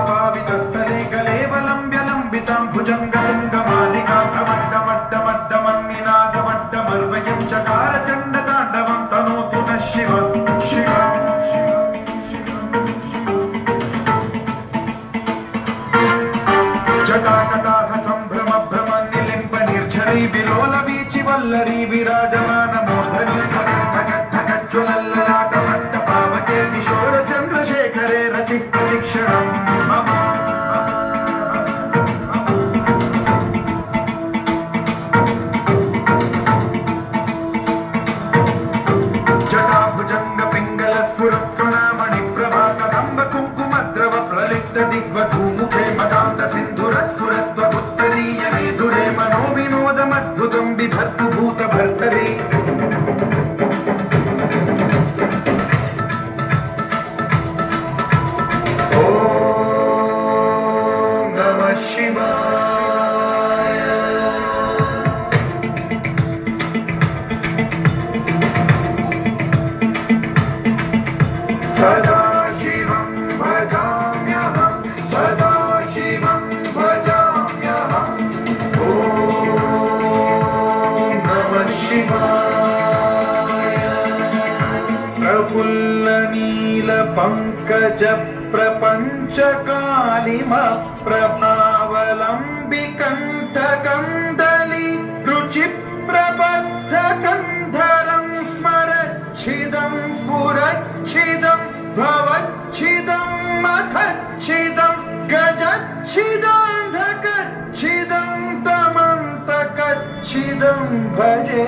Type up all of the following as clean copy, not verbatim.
पावितस्थले कलेवलम्ब्यलम्बितां भुजङ्गतुङ्गमालिकां प्रमट्टमट्टमट्टमन्निनादमट्टमर्वयं चकार चण्डताण्डवं तनोतु नः शिव शिव जटाकटाह सम्भ्रम भ्रमन्निलिम्ब निर्झरी विलोल वीचि वल्लरी विराजमान मूर्धनि ज्वलल्ललाटमट्ट पावके किशोर चन्द्रशेखरे रति प्रतीक्षणम् मम जटाभुजङ्ग पिङ्गल स्फुरत्स्वनामणि प्रभा कदम्ब कुङ्कुमद्रव प्रलिप्त दिग्वधूमुखे मदान्त सिन्धुरस्फुरत्वमुत्तरीय मेधुरे मनो विनोदमद्भुतं बिभर्तु भूतभर्तरे सदा शिवं भजाम्यहं सदा शिवं भजाम्यहम् ॐ नमः शिवाय प्रफुल्लनीलपङ्कज प्रपञ्चकालिमप्रभावलम्बिकण्ठकन्दली रुचिप्रबद्धकन्धरं स्मरच्छिदं पुरच्छिदं भवच्छिदं मखच्छिदं गजच्छिदान्धकच्छिदं तमन्तकच्छिदं भजे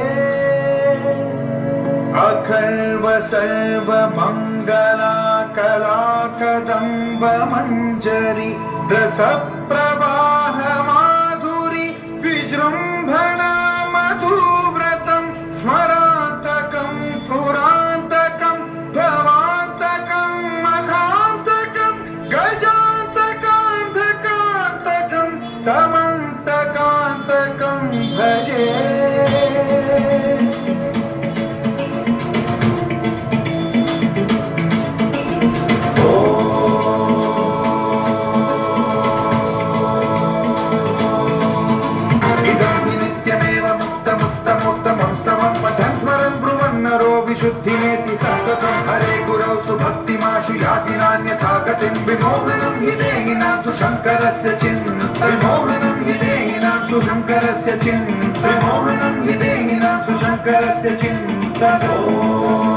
अखल्व सर्वमङ्गलाकलाकदम्ब मञ्जरी रसप्रवाह माधुरी विजृम्भणा मधुव्रतं स्मरान्तकं पुरान्तकं भवान्तकं मखान्तकं गजान्तकान्धकान्तकं तमन्तकान्तकं भजे विशुद्धिनेति सततं हरे गुरौ सुभक्तिमाशु याति नान्यथा गतिं विमोहनं हि देहिनां सुशङ्करस्य विमोहनं हि देहिनां सुशङ्करस्य विमोहनं हि देहिनां सुशङ्करस्य चिन्तनम्